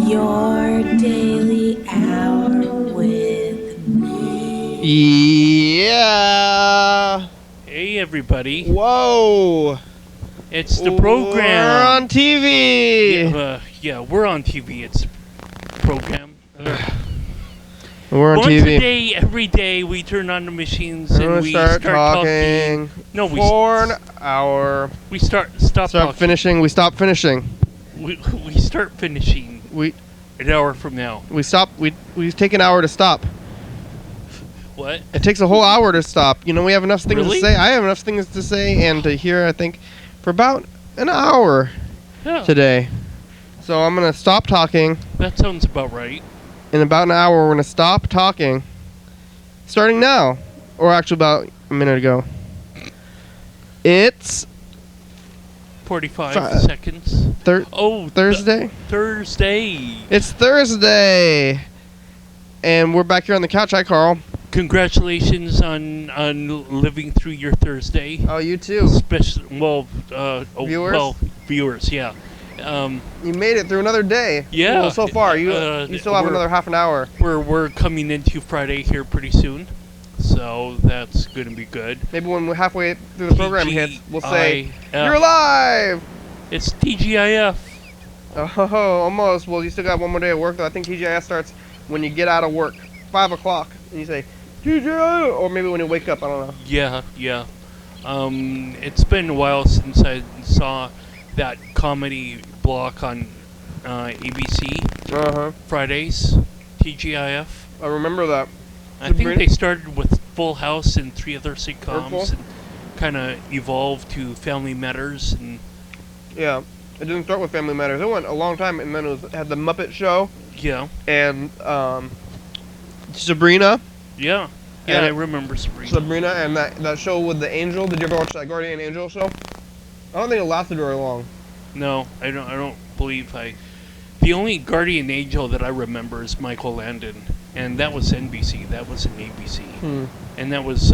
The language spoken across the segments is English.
Your daily hour with me. Yeah. Hey everybody, Whoa. it's the We're program. on TV. Yeah, we're on TV. It's program. We're on Once TV. a day, every day, we turn on the machines And and we we start talking. talking. No, for an hour. we stop Start talking. finishing. We stop finishing. We start finishing We an hour from now. stop. We take an hour to stop. What? It takes a whole hour to stop. You know, we have enough things Really? to say. I have enough things to say and to hear, I think, for about an hour Yeah, today. So I'm going to stop talking. that sounds about right. In about an hour, we're going to stop talking. Starting now. Or actually about a minute ago. It's 45 seconds. Oh, Thursday. Thursday. It's Thursday. And we're back here on the couch. Hi, Carl. Congratulations on living through your Thursday. Oh, you too. Viewers? Viewers, yeah. You made it through another day. Yeah. Well, so far, you still have another half an hour. We're coming into Friday here pretty soon, so that's going to be good. Maybe when we're halfway through the program hits, we'll say, TGIF. "You're live." It's TGIF. Oh, almost. Well, you still got one more day of work, though. I think TGIF starts when you get out of work, 5 o'clock, and you say, TGIF, or maybe when you wake up. I don't know. Yeah. It's been a while since I saw that comedy block on ABC Fridays. TGIF. I remember that. I think they started with Full House and 3 other sitcoms and kind of evolved to Family Matters and yeah, it didn't start with Family Matters. It went a long time, and then it had the Muppet Show. Yeah. And Sabrina. Yeah. Yeah, I remember Sabrina. Sabrina and that show with the angel. Did you ever watch that Guardian Angel show? I don't think it lasted very long. No, I don't believe I. The only Guardian Angel that I remember is Michael Landon, and that was NBC. That was an ABC, and that was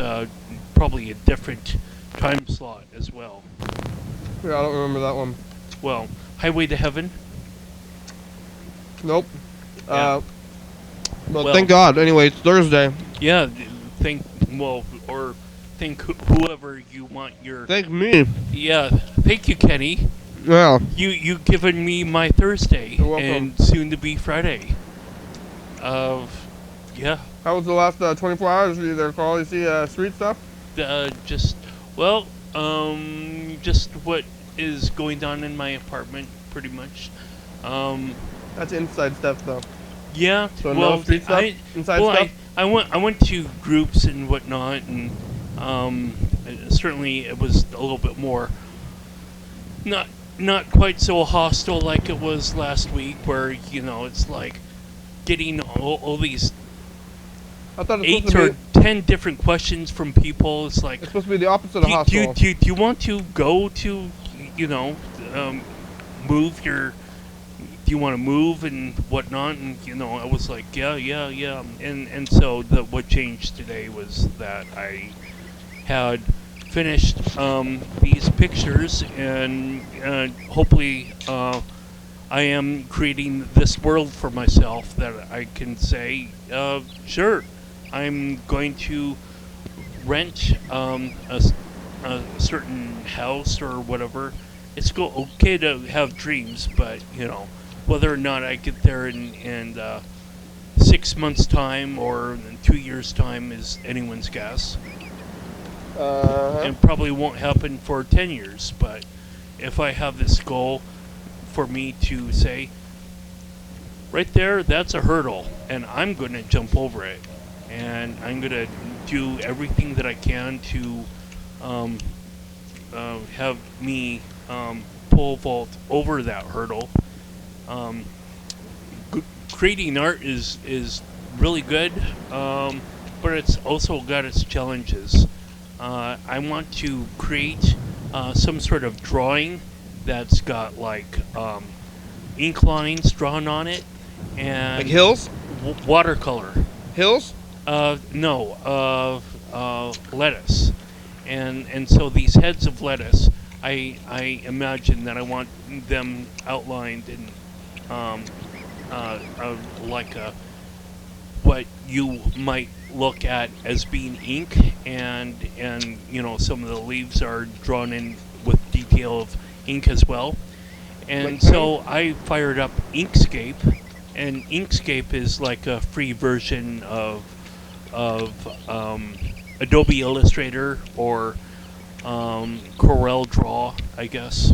probably a different time slot as well. Yeah, I don't remember that one. Well, Highway to Heaven. Nope. Yeah. Well, thank God. Anyway, it's Thursday. Yeah, thank whoever you want your. Thank me. Yeah, thank you, Kenny. Yeah. You given me my Thursday You're welcome. and soon to be Friday. Yeah. How was the last 24 hours for you there, Carl? You see street stuff? Just what is going on in my apartment, pretty much. That's inside stuff, though. Yeah. So no street stuff? Inside stuff? I went to groups and whatnot, and certainly it was a little bit more not quite so hostile like it was last week, where it's like getting all these I thought 8 or 10 different questions from people. It's like it's supposed to be the opposite of hostile. do you want to go to move your? Do you want to move and whatnot? And I was like, yeah. And so what changed today was that I had finished these pictures, and hopefully I am creating this world for myself that I can say, sure, I'm going to rent a certain house or whatever. It's okay to have dreams, but whether or not I get there in 6 months' time or in 2 years' time is anyone's guess. And probably won't happen for 10 years, but if I have this goal for me to say, right there, that's a hurdle, and I'm going to jump over it, and I'm going to do everything that I can to have me pole vault over that hurdle. Creating art is really good, but it's also got its challenges. I want to create some sort of drawing that's got like ink lines drawn on it, and like hills, watercolor. Hills? No, lettuce, and so these heads of lettuce, I imagine that I want them outlined in like a what you might look at as being ink, and some of the leaves are drawn in with detail of ink as well. And Like so I fired up Inkscape, and Inkscape is like a free version of Adobe Illustrator or Corel Draw, I guess.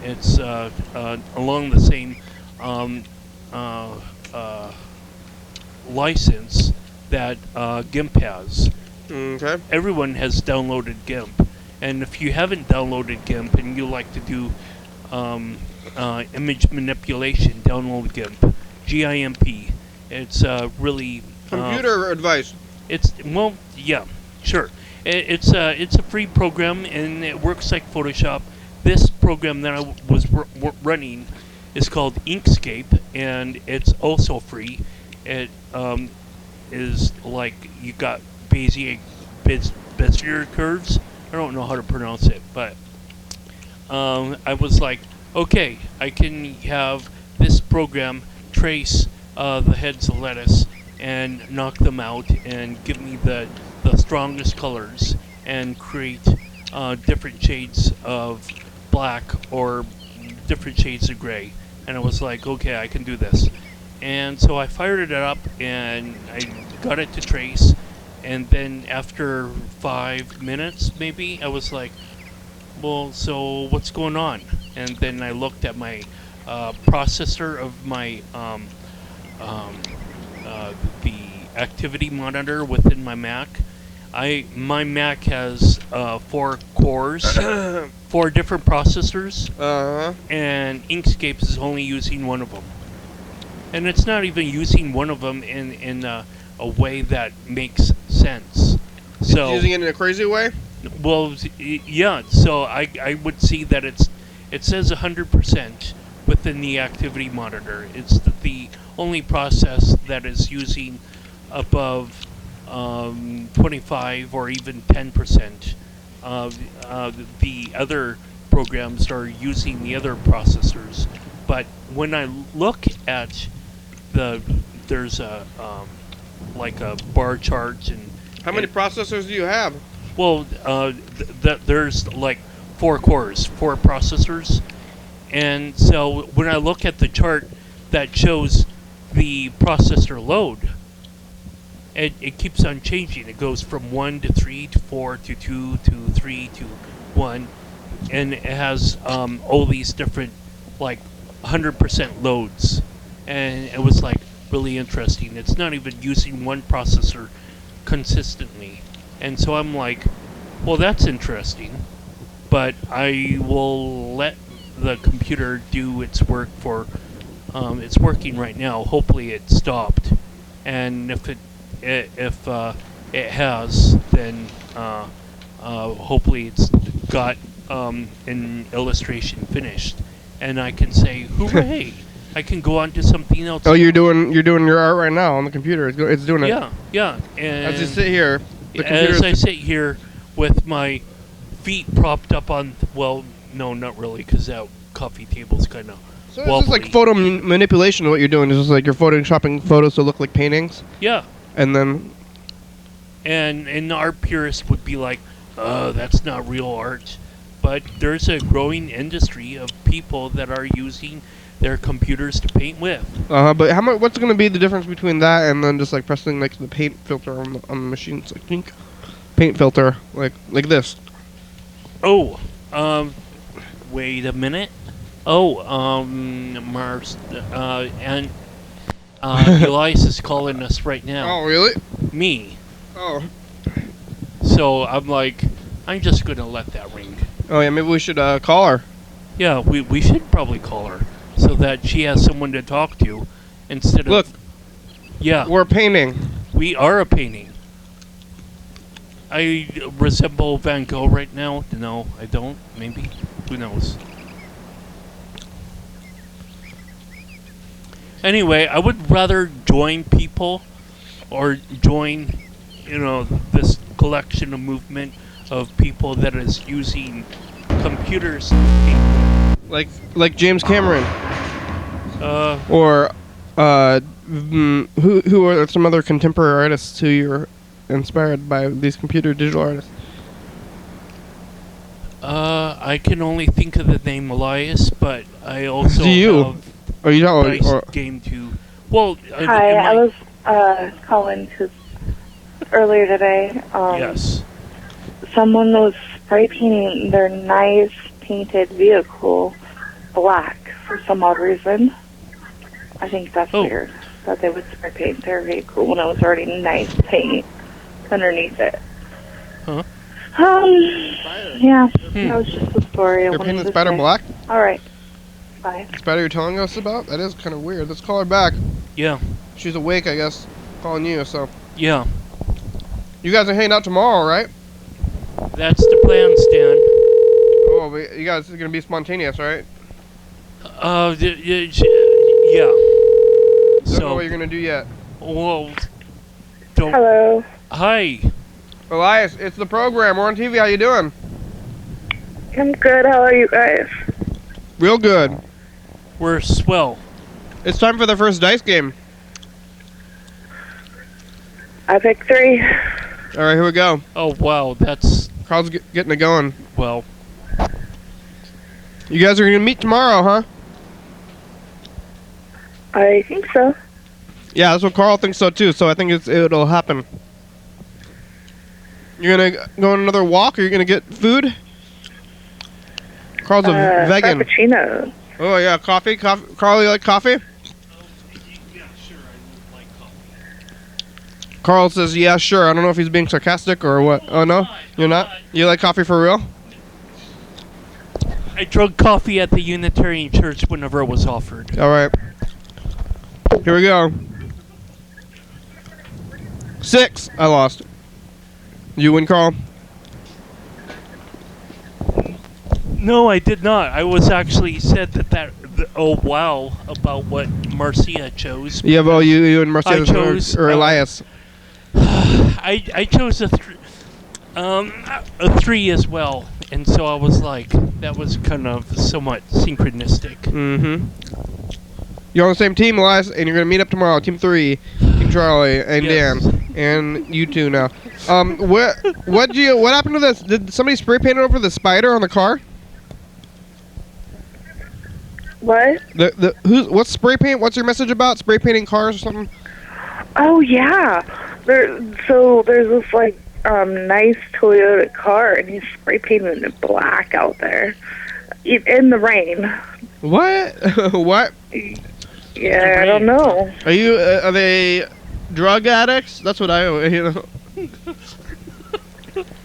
It's along the same uh, uh, license that GIMP has. Okay. Everyone has downloaded GIMP, and if you haven't downloaded GIMP and you like to do image manipulation, download GIMP. GIMP. It's really Computer advice. yeah, sure. It's a free program, and it works like Photoshop. This program that I was running is called Inkscape, and it's also free. It is like you got Bezier curves. I don't know how to pronounce it, but I was like, okay, I can have this program trace the heads of lettuce and knock them out and give me the strongest colors and create different shades of black or different shades of gray. And I was like, okay, I can do this. And so I fired it up and I got it to trace. And then after 5 minutes, maybe, I was like, well, so what's going on? And then I looked at my processor of my the activity monitor within my Mac. My Mac has 4 cores, 4 different processors, and Inkscape is only using one of them. And it's not even using one of them in a way that makes sense. So It's using it in a crazy way? well, yeah. So I would see that it says 100% within the activity monitor. It's the only process that is using above 25 or even 10%. The other programs are using the other processors. But when I look at there's a like a bar chart and How many processors do you have? well, there's like 4 cores, 4 processors, and so when I look at the chart that shows the processor load, it keeps on changing. It goes from 1 to 3 to 4 to 2 to 3 to 1, and it has all these different like 100% loads, and it was like really interesting. It's not even using one processor consistently. And so I'm like, well, that's interesting, but I will let the computer do its work for, it's working right now. Hopefully it stopped. And if it has, then hopefully it's got an illustration finished. And I can say, hooray, I can go on to something else. Oh, you're doing your art right now on the computer. It's doing it. Yeah. And As you sit here, as I sit here with my feet propped up on, well, no, not really, because that coffee table's kind of So it's just like photo manipulation. What you're doing is just like you're photoshopping photos to look like paintings. Yeah. And then. And our purists would be like, that's not real art. But there's a growing industry of people that are using their computers to paint with. But how much? What's going to be the difference between that and then just like pressing like the paint filter on the machine? It's like pink paint filter, like this. Oh, wait a minute. Oh, Mars, and Elias is calling us right now. Oh, really? Me. Oh. So I'm like, I'm just gonna let that ring. Oh yeah, maybe we should call her. Yeah, we should probably call her so that she has someone to talk to instead of. Look. Yeah. We're painting. We are a painting. I resemble Van Gogh right now. No, I don't. Maybe. Who knows? Anyway, I would rather join people or join, this collection of movement of people that is using computers to paint. Like James Cameron. Uh, Or Who are some other contemporary artists who you're inspired by these computer digital artists? I can only think of the name Elias, but I also Do you? have Are you Dice Game too. Well, Hi, I was calling because earlier today, yes. someone was spray painting their nice painted vehicle black for some odd reason. I think that's weird that they would spray paint their vehicle when it was already nice paint underneath it. Huh? Yeah, that was just the story. You're painting the spider black? All right, bye. The spider you're telling us about? That is kind of weird. Let's call her back. Yeah. She's awake, I guess, calling you, so. Yeah. You guys are hanging out tomorrow, right? That's the plan, Stan. Oh, but you guys are going to be spontaneous, right? Yeah. Don't know what you're going to do yet. Well, don't. Hello. Hi. Elias, it's the program. We're on TV. How you doing? I'm good. How are you guys? Real good. We're swell. It's time for the first dice game. I picked 3. All right, here we go. Oh, wow. That's, Carl's getting it going. well, You guys are going to meet tomorrow, huh? I think so. Yeah, that's what Carl thinks so too. So I think it'll happen. You're gonna go on another walk, or you're gonna get food? Carl's a vegan. Frappuccino. Oh yeah, coffee. Carl, you like coffee? yeah, sure. I like coffee. Carl says, "Yeah, sure." I don't know if he's being sarcastic or what. Oh no, you're not. You like coffee for real? I drank coffee at the Unitarian Church whenever it was offered. All right. Here we go. 6. I lost. You win, Carl. No, I did not. I was actually said oh wow, about what Marcia chose. Yeah, well, you and Marcia I chose, or Elias. I chose a 3 as well, and so I was like, that was kind of somewhat synchronistic. Mm-hmm. You're on the same team, Elias, and you're gonna meet up tomorrow. Team 3, Team Charlie, and Yes. Dan, and you two now. What happened to this? Did somebody spray paint over the spider on the car? What? What's spray paint? What's your message about spray painting cars or something? Oh yeah. There's this like nice Toyota car, and he's spray painting it black out there in the rain. What? What? Yeah, I don't know. Are they drug addicts? That's what I know.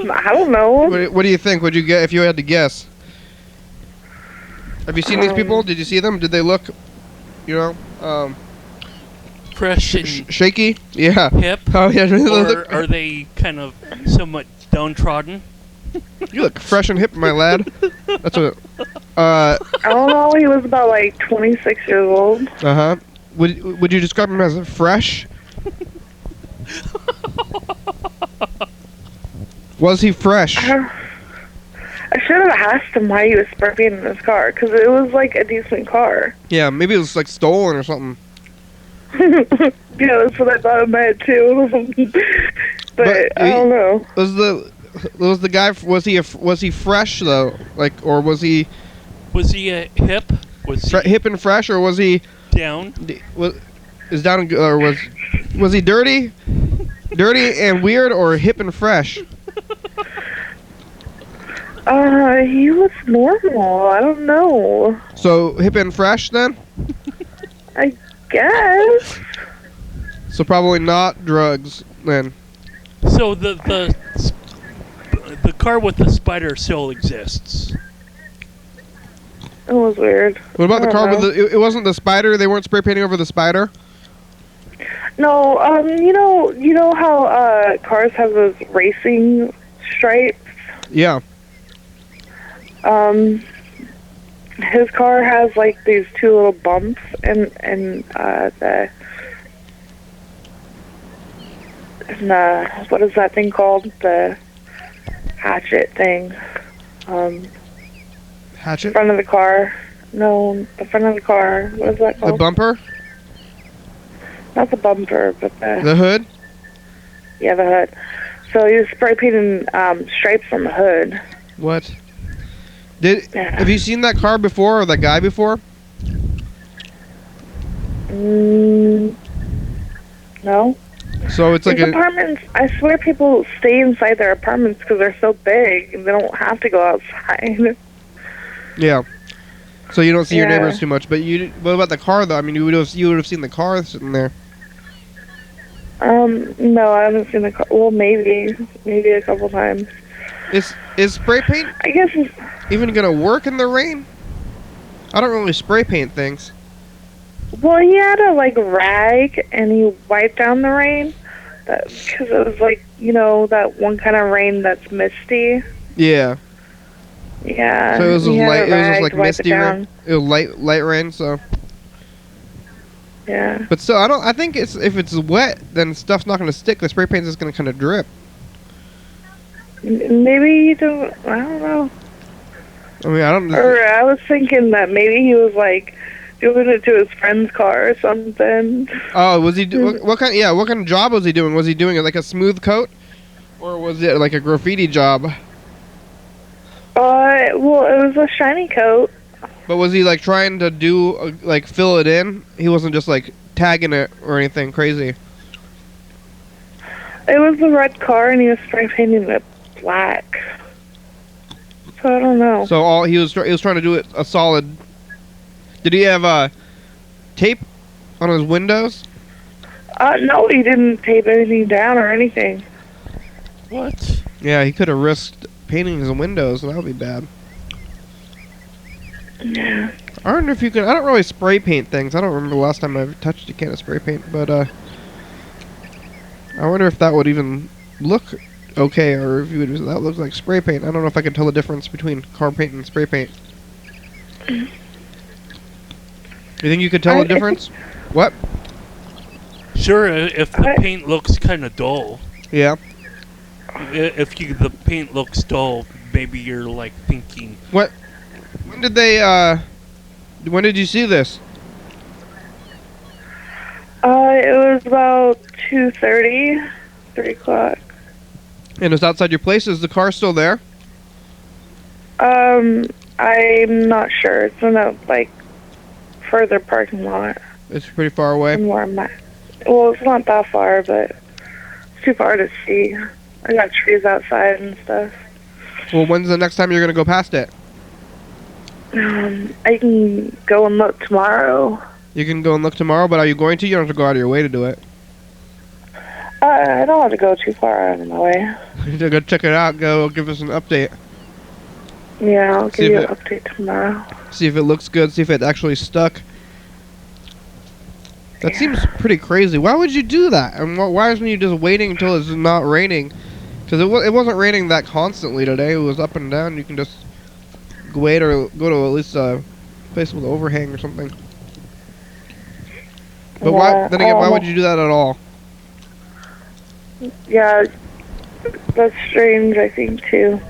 I don't know. What do you think? Would you get if you had to guess? Have you seen these people? Did you see them? Did they look, Fresh and shaky? Yeah. hip, Oh yeah. or are they kind of somewhat downtrodden? You look fresh and hip, my lad. That's what. I don't know. He was about like 26 years old. Uh huh. Would you describe him as fresh? Was he fresh? I should have asked him why he was spray painting his car, because it was like a decent car. Yeah, maybe it was like stolen or something. Yeah, that's what I thought in my head too. but I don't know. Was the guy? Was he fresh though? Like, or was he? Was he hip? Was he Hip and fresh, or was he down? is down, or was he dirty and weird, or hip and fresh? He was normal. I don't know. So hip and fresh then? I guess. So probably not drugs then. So the car with the spider still exists. It was weird. What about the I car don't with it wasn't the spider? They weren't spray painting over the spider? No, you know how cars have those racing stripes? Yeah. His car has like these 2 little bumps and what is that thing called? The hatchet thing. Hatchet? Front of the car. No, the front of the car. What is that called? The bumper? Not the bumper, but The hood? yeah, the hood. So he was spray painting stripes on the hood. What? Yeah. Have you seen that car before or that guy before? No. So it's like These apartments, I swear people stay inside their apartments because they're so big and they don't have to go outside. Yeah. So you don't see your Yeah. neighbors too much, but what about the car though? I mean, you would have seen the car sitting there. No, I haven't seen the car. Well, maybe a couple times. Is spray paint I guess even gonna work in the rain? I don't really spray paint things. Well, he had a rag and he wiped down the rain because it was that one kind of rain that's misty. Yeah. Yeah. So it was he had light. a It was just rag like to wipe misty it rain. down. It was light rain. So. Yeah. But still, I think if it's wet, then stuff's not gonna stick. The spray paint's just gonna kind of drip. Maybe you don't. I don't know. I mean, I don't. Or I was thinking that maybe he was doing it to his friend's car or something. Oh, was he? What kind? Yeah, what kind of job was he doing? Was he doing it like a smooth coat, or was it like a graffiti job? Well, it was a shiny coat. But was he trying to do fill it in? He wasn't just tagging it or anything crazy. It was a red car, and he was spray painting it black. So I don't know. So he was trying to do it a solid. Did he have tape on his windows? No, he didn't tape anything down or anything. What? Yeah, he could have risked painting his windows, and that would be bad. Yeah. I wonder if you can. I don't really spray paint things. I don't remember the last time I touched a can of spray paint, but I wonder if that would even look okay, or if that looks like spray paint. I don't know if I can tell the difference between car paint and spray paint. You think you could tell the difference? What? Sure, if the paint looks kind of dull. Yeah. If the paint looks dull, maybe you're thinking. What? When did they? When did you see this? It was about 2:30, 3 o'clock. And it's outside your place. Is the car still there? I'm not sure. It's in a further parking lot. It's pretty far away. From where I'm at. Well, it's not that far, but it's too far to see. I got trees outside and stuff. Well, when's the next time you're gonna go past it? I can go and look tomorrow. You can go and look tomorrow, but are you going to? You don't have to go out of your way to do it. I don't have to go too far out of my way. Go check it out. Go give us an update. Yeah, I'll give you an update tomorrow. See if it looks good. See if it actually stuck. That seems pretty crazy. Why would you do that? And why isn't you just waiting until it's not raining? Because it wasn't raining that constantly today. It was up and down. You can just wait or go to at least a place with an overhang or something. But why? Then again, why would you do that at all? Yeah, that's strange, I think, too.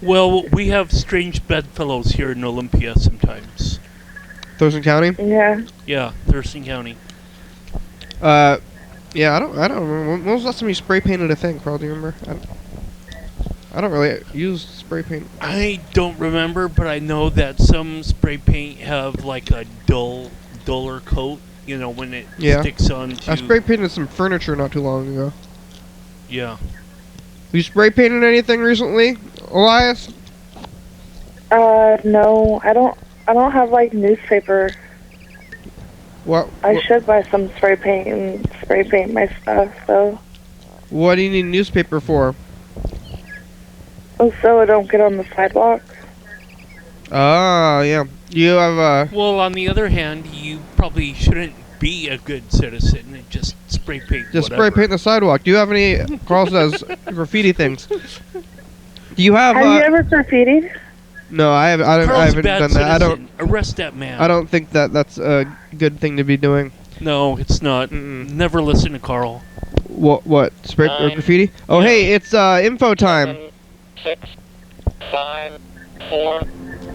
Well, we have strange bedfellows here in Olympia sometimes. Thurston County? Yeah. Yeah, Thurston County. Yeah, I don't remember. When was the last time you spray painted a thing, Carl? Do you remember? I don't really use spray paint. I don't remember, but I know that some spray paint have a duller coat. You know, when it sticks on to... I spray painted some furniture not too long ago. Yeah. You spray painted anything recently, Elias? No, I don't have newspaper. What? I should buy some spray paint and spray paint my stuff, though. What do you need newspaper for? Oh, so I don't get on the sidewalk. Ah, yeah. You have Well, on the other hand, you probably shouldn't be a good citizen and just spray paint. Just spray paint the sidewalk. Do you have any? Carl says graffiti things. Do you have? Have you ever graffitied? No, I haven't done that. I don't. Arrest that man. I don't think that's a good thing to be doing. No, it's not. Never listen to Carl. What? Spray or graffiti? Oh, Yeah. hey, it's info time. 6, 5, 4,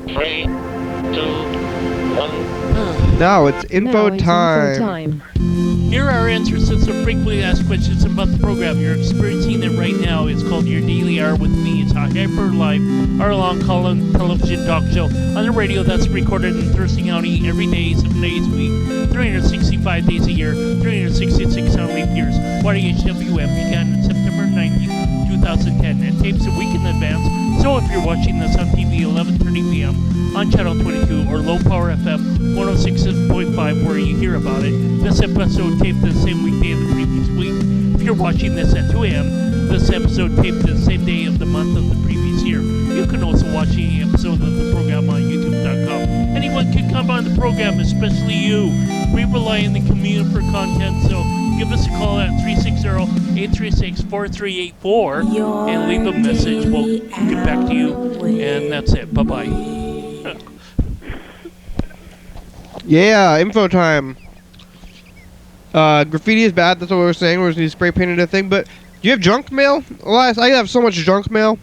3, 2, 1. Now it's info time. Info time. Here are answers to some frequently asked questions about the program. You're experiencing it right now. It's called Your Daily Hour with Me. It's a hyper-live, hour-long call-in television talk show on the radio that's recorded in Thurston County every day, 7 days a week, 365 days a year, 366 on leap years. YDHWM began on September 19th, 2010, and tapes a week in advance. So if you're watching this on TV 11:30 p.m. on Channel 22 or Low Power FM 106.5 where you hear about it, this episode taped the same weekday of the previous week. If you're watching this at 2 a.m., this episode taped the same day of the month of the previous year. You can also watch any episode of the program on YouTube.com. Anyone can come on the program, especially you. We rely on the community for content, so give us a call at 360-836-4384 and leave a message. We'll get back to you, and that's it. Bye-bye. Yeah, info time. Graffiti is bad, that's what we were saying, where he spray painted a thing, but do you have junk mail? Elias, I have so much junk mail.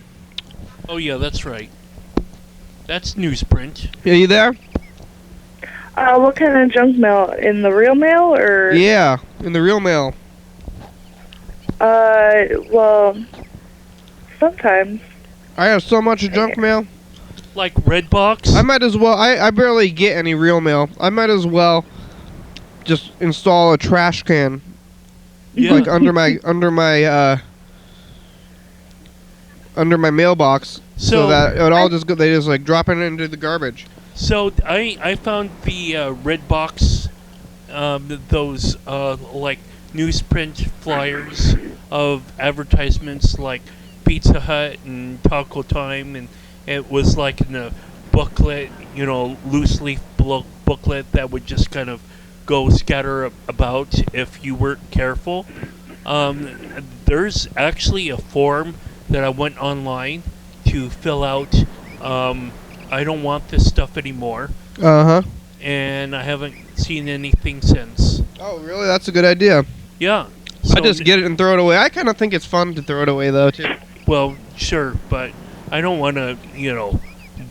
Oh, yeah, that's right. That's newsprint. Are you there? What kind of junk mail? In the real mail, or? Yeah, in the real mail. Well, sometimes. I have so much junk mail. Like Redbox? I might as well, I barely get any real mail. I might as well just install a trash can. Yeah. Like under my mailbox. So that it would all just go, they just like drop it into the garbage. So I found the Redbox, those like newsprint flyers of advertisements like Pizza Hut and Taco Time, and it was like in a booklet, you know, loose leaf booklet that would just kind of go scatter about if you weren't careful. There's actually a form that I went online to fill out. I don't want this stuff anymore. Uh-huh. And I haven't seen anything since. Oh, really? That's a good idea. Yeah. I just get it and throw it away. I kind of think it's fun to throw it away, though, too. Well, sure, but I don't want to, you know,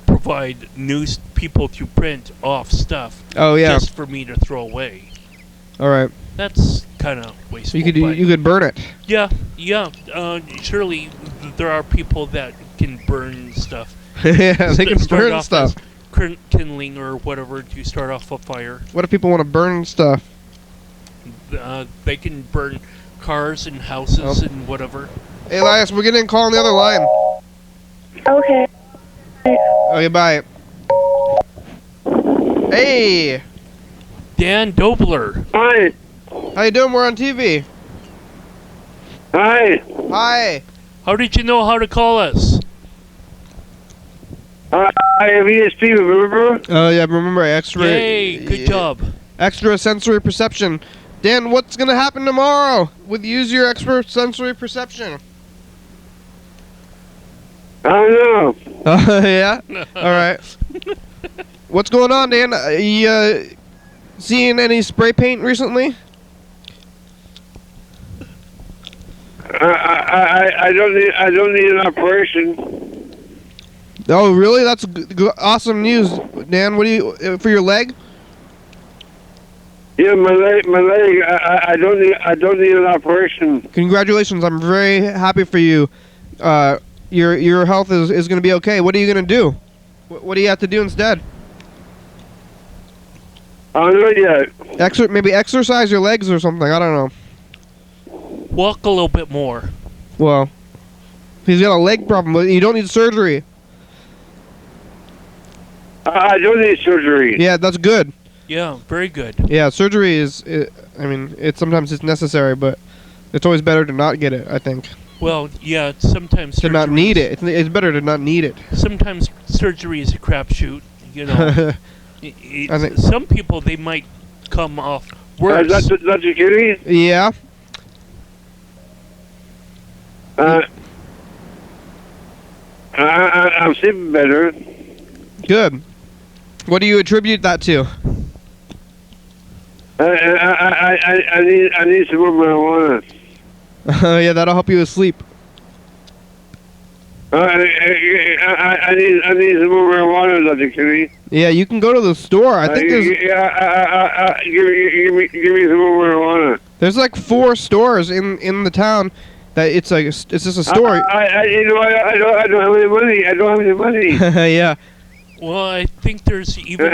provide news people to print off stuff. Oh, yeah. Just for me to throw away. All right. That's kind of wasteful. You could burn it. Yeah. Surely there are people that can burn stuff. Yeah, they can burn stuff. Kindling or whatever to start off a fire. What if people want to burn stuff? They can burn cars and houses and whatever. Hey, Elias, we're getting a call on the other line. Okay. Okay, bye. Hey! Dan Dobler. Hi. How you doing? We're on TV. Hi. Hi. How did you know how to call us? I have ESP, remember? Oh, yeah, remember X-ray. Yay, good job. Extra sensory perception. Dan, what's going to happen tomorrow with use your extra sensory perception? I don't know. Yeah? All right. What's going on, Dan? You seeing any spray paint recently? I don't need an operation. Oh, really? That's awesome news, Dan. What do you for your leg? Yeah, my leg. I don't need an operation. Congratulations! I'm very happy for you. Your health is going to be okay. What are you going to do? What do you have to do instead? I don't know yet. Maybe exercise your legs or something. I don't know. Walk a little bit more. Well, he's got a leg problem, but you don't need surgery. I don't need surgery. Yeah, that's good. Yeah, very good. Yeah, surgery is. Sometimes it's necessary, but it's always better to not get it, I think. Well, yeah, sometimes to not need it. It's better to not need it. Sometimes surgery is a crapshoot. You know, I think some people they might come off worse. That's your kitty? Yeah. I'm sleeping better. Good. What do you attribute that to? I need some more marijuana. Yeah, that'll help you with sleep. I need some more marijuana, Dr. Kitty. Yeah, you can go to the store. I think there's. Give me some more marijuana. There's like 4 stores in the town that it's just a store. You know, I don't have any money. I don't have any money. Yeah. Well, I think there's even. I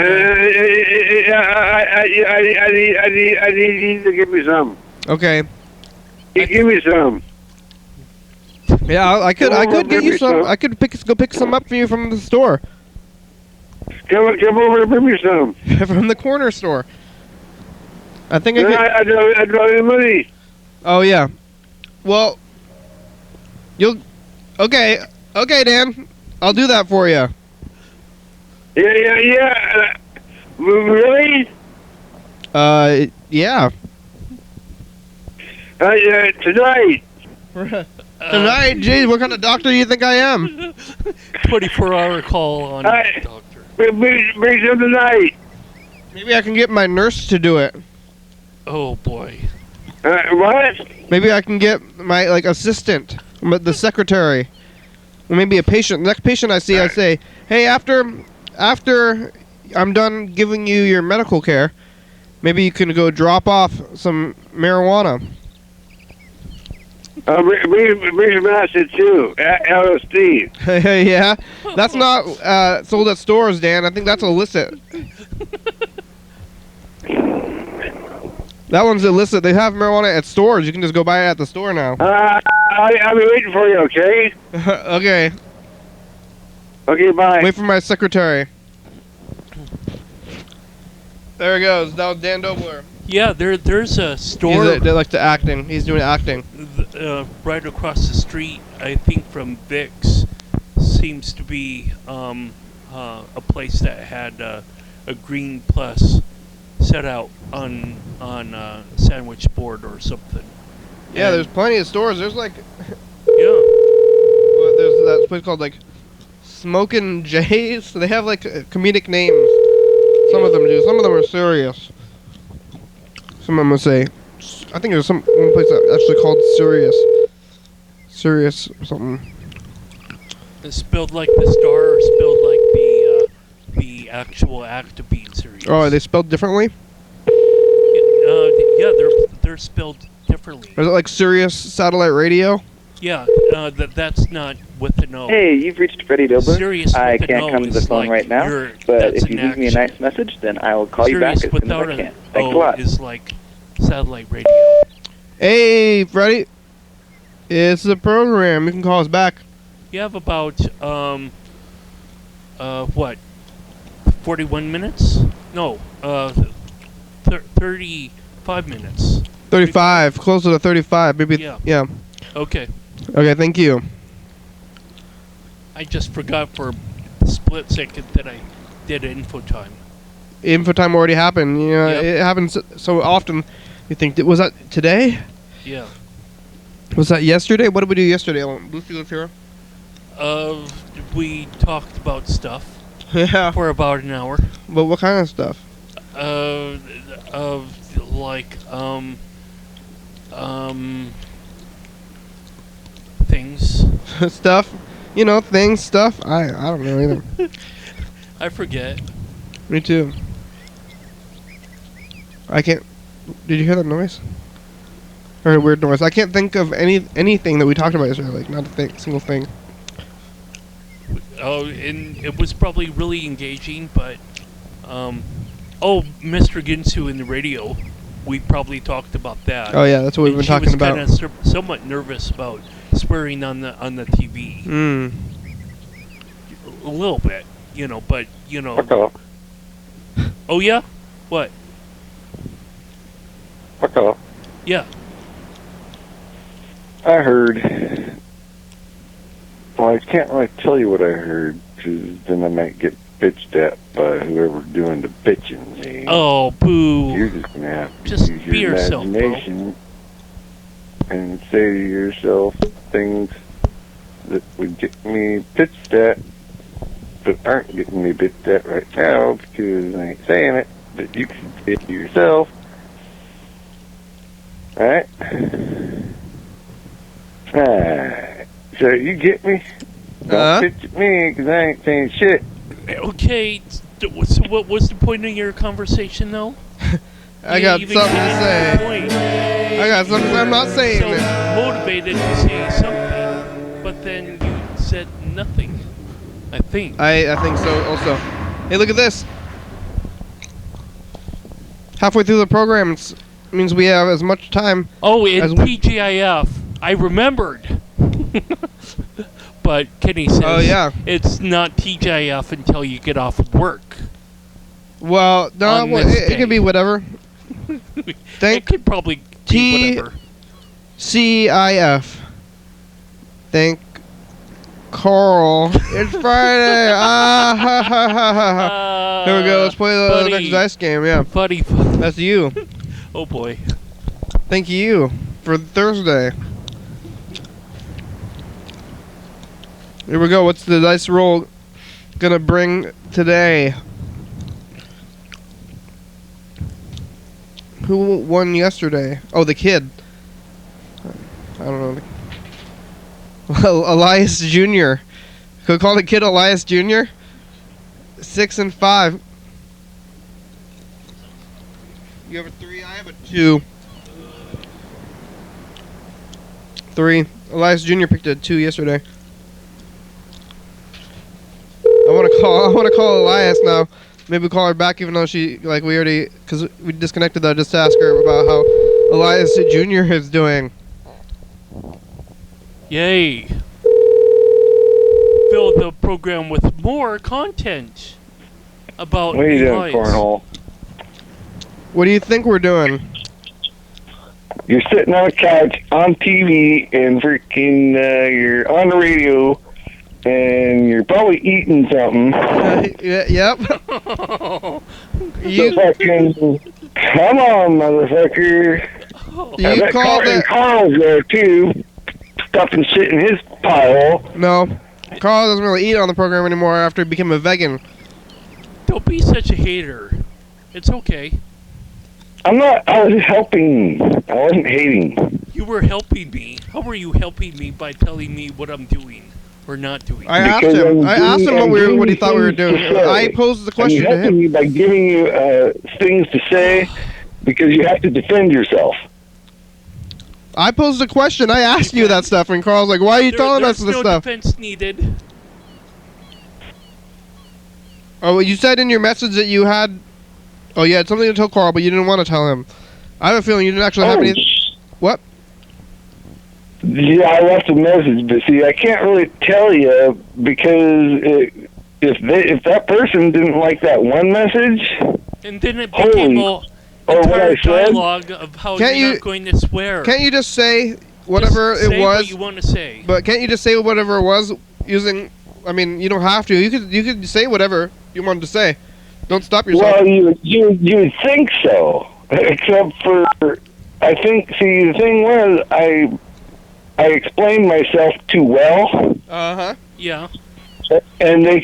need you to give me some. Okay. Give me some. Yeah, I could get you some. I could go pick some up for you from the store. Come over and bring me some. From the corner store. I think I could. I don't have any money. Oh yeah. Well, you'll. Okay, Dan. I'll do that for you. Yeah. Really? Yeah. Tonight. Tonight, geez, what kind of doctor do you think I am? 24-hour call on doctor. Bring some tonight. Maybe I can get my nurse to do it. Oh boy. What? Maybe I can get my assistant, the secretary, or maybe a patient. Next patient I see, I say, "Hey, after I'm done giving you your medical care, maybe you can go drop off some marijuana." Bring some acid too. LSD. Yeah, that's not sold at stores, Dan. I think that's illicit. That one's illicit. They have marijuana at stores. You can just go buy it at the store now. I'll be waiting for you, okay? Okay. Okay, bye. Wait for my secretary. There he goes. That was Dan Dobler. Yeah, there's a store. They like the acting. He's doing acting. Right across the street, I think from Vic's, seems to be a place that had a green plus set out on a sandwich board or something. Yeah, there's plenty of stores. There's like yeah. There's that place called like Smokin' Jays. They have like comedic names. Some of them do. Some of them are serious. Some of them will say, I think there's one place that actually called Serious or something. It's spelled like the star, or spelled like the actual act of being serious. Oh, are they spelled differently? Yeah, they're spelled differently. Is it like Sirius Satellite Radio? Yeah, that's not with the no. Hey, you've reached Freddie Dobler. Serious I with the can't no come to the is phone like right now, but that's if you an leave me a action. nice message, then I will call you back Serious as soon as I without can. a Thanks a O lot. is like satellite radio. Hey, Freddie. It's the program. You can call us back. You have about what? 41 minutes? No, 35 minutes. 35. Closer to 35. Maybe. Yeah. Okay. Okay, thank you. I just forgot for a split second that I did info time. Info time already happened. You know, It happens so often. You think, was that today? Yeah. Was that yesterday? What did we do yesterday on Boosty Live Hero? We talked about stuff. Yeah. For about an hour. But what kind of stuff? Things. Stuff? You know, things, stuff? I don't know either. I forget. Me too. I can't... Did you hear that noise? I heard a weird noise. I can't think of anything that we talked about yesterday. Like, not a single thing. Oh, and it was probably really engaging, but... Mr. Ginsu in the radio. We probably talked about that. Oh, yeah, that's what we've been talking about. She was kind of somewhat nervous about swearing on the TV. A little bit, but, Okay. Oh, yeah? What? Okay. Yeah. I heard. Well, I can't really tell you what I heard, because then I might get bitched at by whoever's doing the bitching. See? Oh, boo. You're just going to have to Just use be your yourself, imagination and say to yourself things that would get me bitched at, but aren't getting me bitched at right now because I ain't saying it, but you can say it to yourself. Alright? Alright. So you get me? Don't bitch at me because I ain't saying shit. Okay, so what was the point of your conversation, though? I got even something to get say. the point. I got something. I'm not saying So it. motivated to say something, but then you said nothing. I think. I think so also. Hey, look at this. Halfway through the program, it means we have as much time. Oh, as it's TGIF. I remembered. But Kenny says Oh, yeah. it's not TGIF until you get off of work. Well, no, On this it can be day. whatever. It Thank could probably T- be whatever. CIF. Thank Carl. It's Friday. Ah, ha, ha, ha, ha, ha. Here we go. Let's play the buddy. next dice game. Yeah, Buddy. that's you. Oh boy. Thank you for Thursday. Here we go. What's the dice roll gonna bring today? Who won yesterday? Oh, the kid. I don't know. Elias Jr. Could call the kid Elias Jr. 6 and 5. You have a 3. I have a 2. 3. Elias Jr. picked a 2 yesterday. I want to call Elias now. Maybe call her back, even though we already, because we disconnected that, just to ask her about how Elias Jr. is doing. Yay. Fill the program with more content about What are you doing, Elias. Cornhole? What do you think we're doing? You're sitting on a couch on TV and freaking you're on the radio and you're probably eating something. Yep. So fucking, come on, motherfucker. I You bet called it. Carl's there too, stuffing shit in his pile. No. Carl doesn't really eat on the program anymore after he became a vegan. Don't be such a hater. It's okay. I was helping. I wasn't hating. You were helping me. How were you helping me by telling me what I'm doing or not doing? I asked Because him. I'm I asked him doing what he thought we were things doing. to say. I posed the And question you're to helping him. me by giving you things to say because you have to defend yourself. I posed a question. I asked you that stuff, and Carl's like, "Why are you telling us There's this no stuff?" defense needed. Oh, well, you said in your message that you had. Oh, you had something to tell Carl, but you didn't want to tell him. I have a feeling you didn't actually have any. What? Yeah, I left a message, but see, I can't really tell you because if that person didn't like that one message, And then it became or an what entire I said, dialogue of how Can't you're you- not going to swear. Can't you just say whatever Just say it was? what you want to say. But can't you just say whatever it was using? I mean, you don't have to. You could say whatever you wanted to say. Don't stop yourself. well, you would think so, except for I think. See, the thing was I explained myself too well. Uh-huh. Yeah. And they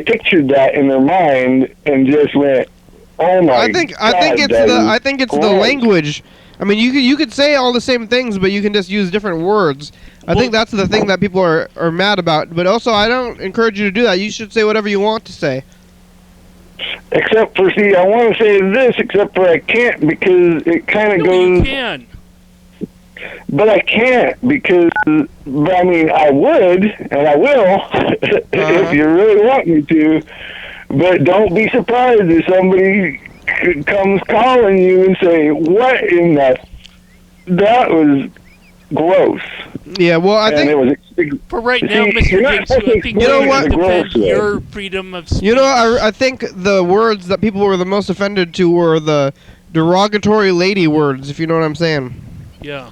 pictured that in their mind and just went, "Oh my!" I think it's the gross. language. I mean, you could say all the same things, but you can just use different words. I think that's the thing that people are mad about. But also, I don't encourage you to do that. You should say whatever you want to say. Except for, see, I want to say this, except for I can't because it kind of No, goes. you can. But I can't because, but I mean, I would and I will if you really want me to. But don't be surprised if somebody comes calling you and say, "What in that? That was gross." Yeah, well, I and think it was. For right See, now, Mr. you're not Ginsu, I think fucking You know you what? need to defend Gross, your freedom of speech. you know. I think the words that people were the most offended to were the derogatory lady words. If you know what I'm saying. Yeah.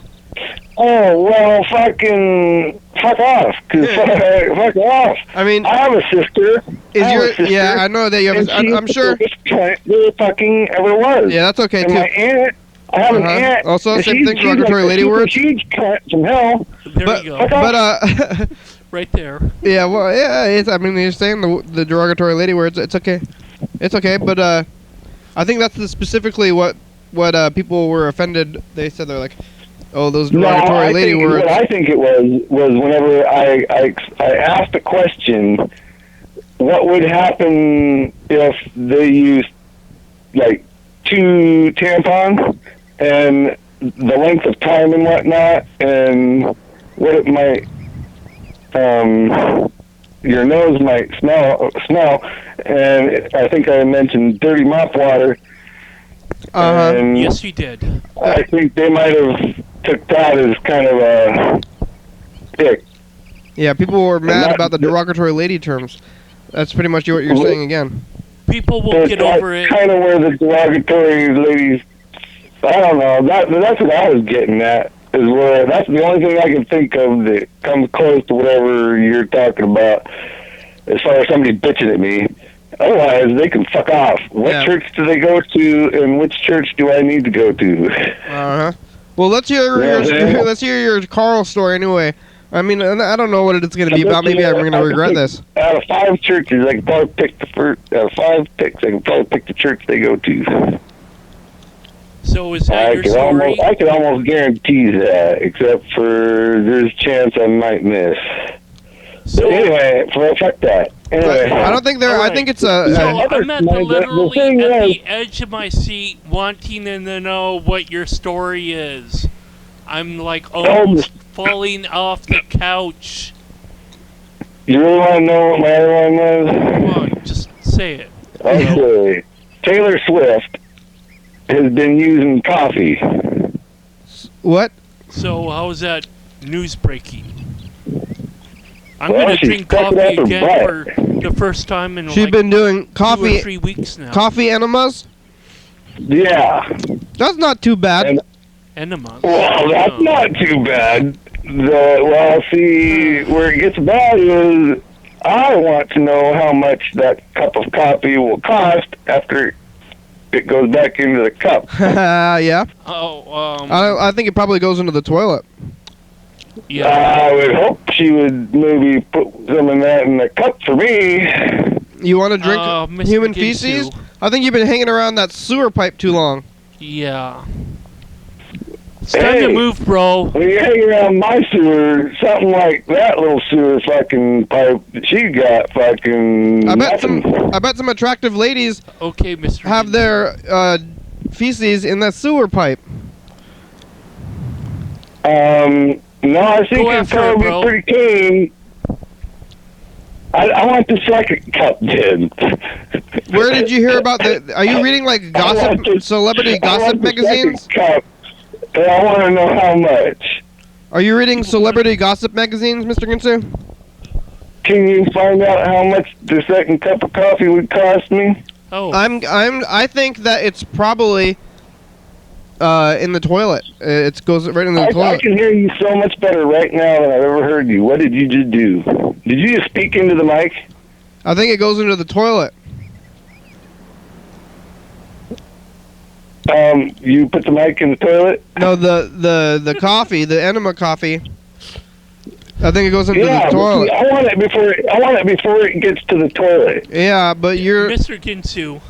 Oh well, fuck off, fuck off. I mean, I have a sister. yeah? I know that you have. and she's I'm sure. the biggest cunt there fucking ever was. Yeah, that's okay And too. my aunt, I have an aunt. Also, and same she's- thing, she's derogatory like lady a super words. huge cunt from hell. There But you go. fuck off. but Right there. yeah, well, yeah. I mean, you're saying the derogatory lady words. It's okay. It's okay. But I think that's specifically what people were offended. They said they're like, oh, those derogatory lady words. What I think it was whenever I asked the question, what would happen if they used like 2 tampons and the length of time and whatnot, and what it might, your nose might smell, and I think I mentioned dirty mop water. And Yes, you did. I think they might have took that as kind of a dick. Yeah, people were mad about the derogatory lady terms. That's pretty much what you're saying again. People will get over it. Kind of where the derogatory ladies, I don't know. That's what I was getting at. Is where that's the only thing I can think of that comes close to whatever you're talking about, as far as somebody bitching at me. Otherwise, they can fuck off. What church do they go to, and which church do I need to go to? Well, let's hear your Carl story anyway. I mean, I don't know what it's going to be about. Maybe I'm going to regret this. Out of 5 churches, I can probably pick the first. Out of 5 picks, I can probably pick the church they go to. So is that your story? I can almost guarantee that, except for there's a chance I might miss. So but anyway, fuck that. Anyway, I don't think there. Right. I think it's a. So I'm at the edge of my seat, wanting to know what your story is. I'm like almost falling off the couch. You really want to know what my other one was? Come on, just say it. Okay. Taylor Swift has been using coffee. What? So how is that news breaking? I'm going to drink coffee again for the first time in She's been doing coffee 2 or 3 weeks now. Coffee enemas? Yeah. That's not too bad. Enemas? Well, that's not too bad. See, where it gets bad is I want to know how much that cup of coffee will cost after it goes back into the cup. Yeah. Oh, I think it probably goes into the toilet. Yeah. I would hope she would maybe put some of that in the cup for me. You want to drink human feces? I think you've been hanging around that sewer pipe too long. Yeah. It's time to move, bro. When you hang around my sewer, something like that little sewer fucking pipe, she got fucking. I bet some attractive ladies. Okay, Mr. Have their feces in that sewer pipe. No, I think it's probably pretty clean. I want the second cup, dude. Where did you hear about the? Are you reading like celebrity gossip magazines? Cup, and I want to know how much. Are you reading celebrity gossip magazines, Mr. Ginsu? Can you find out how much the second cup of coffee would cost me? Oh, I think that it's probably in the toilet. It goes right into the toilet. I can hear you so much better right now than I've ever heard you. What did you just do? Did you just speak into the mic? I think it goes into the toilet. You put the mic in the toilet? No, the coffee, the enema coffee. I think it goes into the toilet. I want it before it gets to the toilet. Yeah, but you're Mr. Ginsu.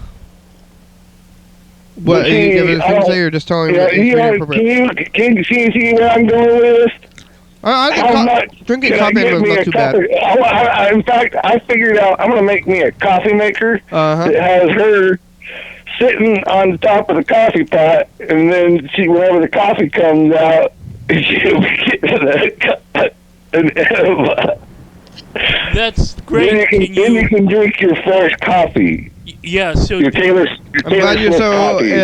What? Are you giving a thing say or just telling me? Can you see where I'm going with this? I think drinking coffee is not too bad. In fact, I figured out I'm going to make me a coffee maker that has her sitting on the top of the coffee pot, and then whenever the coffee comes out, she'll be getting an enema. That's great. Then you can drink your fresh coffee. Yeah, so your Taylor I'm glad you're so do you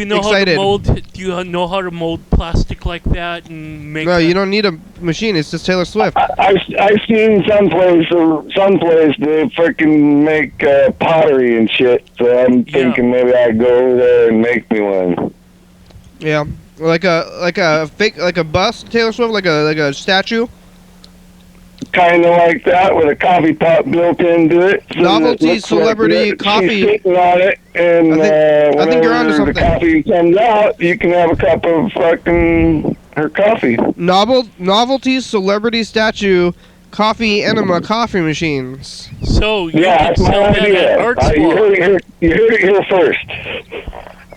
know excited. How to mold? Do you know how to mold plastic like that and make? No, you don't need a machine. It's just Taylor Swift. I've seen someplace they freaking make pottery and shit. So I'm thinking maybe I'd go over there and make me one. Yeah, like a fake, like a bust Taylor Swift, like a statue. Kind of like that, with a coffee pot built into it. So Novelty celebrity coffee. She's sitting on it, and I think you're onto something. The coffee comes out, you can have a cup of fucking her coffee. Novelty celebrity statue coffee enema coffee machines. So you can sell that at Art Swap. You heard it here first.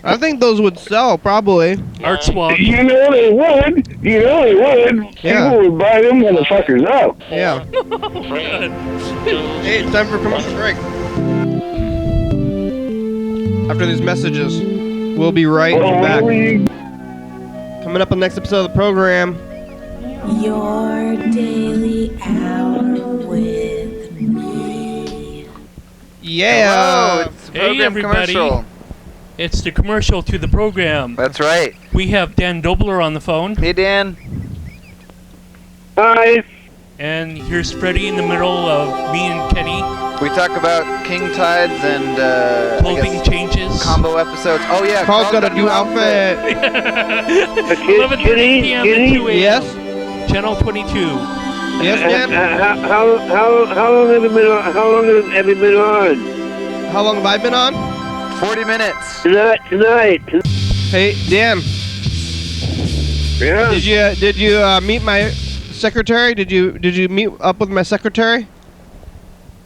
I think those would sell, probably. Art Swap. You know they would. Yeah. People would buy them motherfuckers up. Yeah. Hey, it's time for commercial break. after these messages. We'll be right back. Coming up on the next episode of the program. Your daily hour with me. Yeah. Hello, it's the Hey, program everybody. commercial. It's the commercial to the program. That's right. We have Dan Dobler on the phone, Hey, Dan. Hi. and here's Freddie in the middle of me and Kenny. We talk about king tides and I Clothing guess changes. combo episodes. Oh yeah, Carl's got a new outfit. 11:30 p.m. and 2 a.m. Yes. Channel 22. Yes, Dan. How long have you been on? How long have you been on? How long have I been on? 40 minutes. Tonight. Hey, Dan. Yeah. Did you meet my secretary? Did you meet up with my secretary?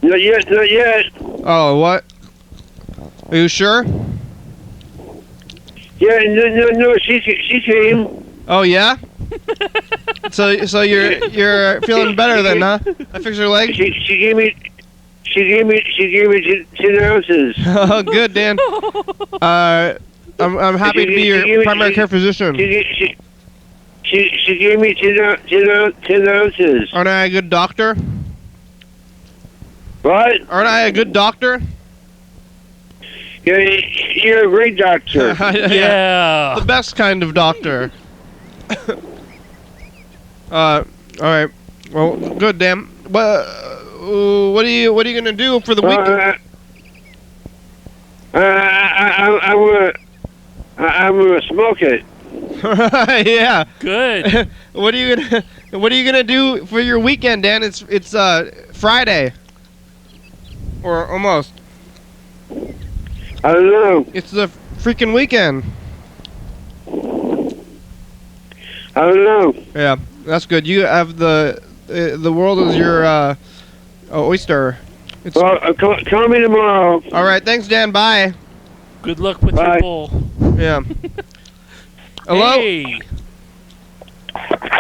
Not yet. Not yet. Oh, what? Are you sure? Yeah. No. She came. Oh yeah. so you're feeling better then, huh? I fixed your leg. She gave me 10 ounces. Oh, good, Dan. I'm happy to be your primary care physician. She gave me 10 ounces. Aren't I a good doctor? What? Aren't I a good doctor? Yeah, you're a great doctor. Yeah. The best kind of doctor. All right. Well, good, Dan. What are you gonna do for the weekend? I'm gonna smoke it. Yeah. Good. What are you gonna do for your weekend, Dan? It's Friday. Or almost. I don't know. It's the freaking weekend. I don't know. Yeah, that's good. You have the world is your oyster. It's Well, call me tomorrow. all right. Thanks, Dan. Bye. Good luck with Bye. your bowl. Yeah. Hello. Hey.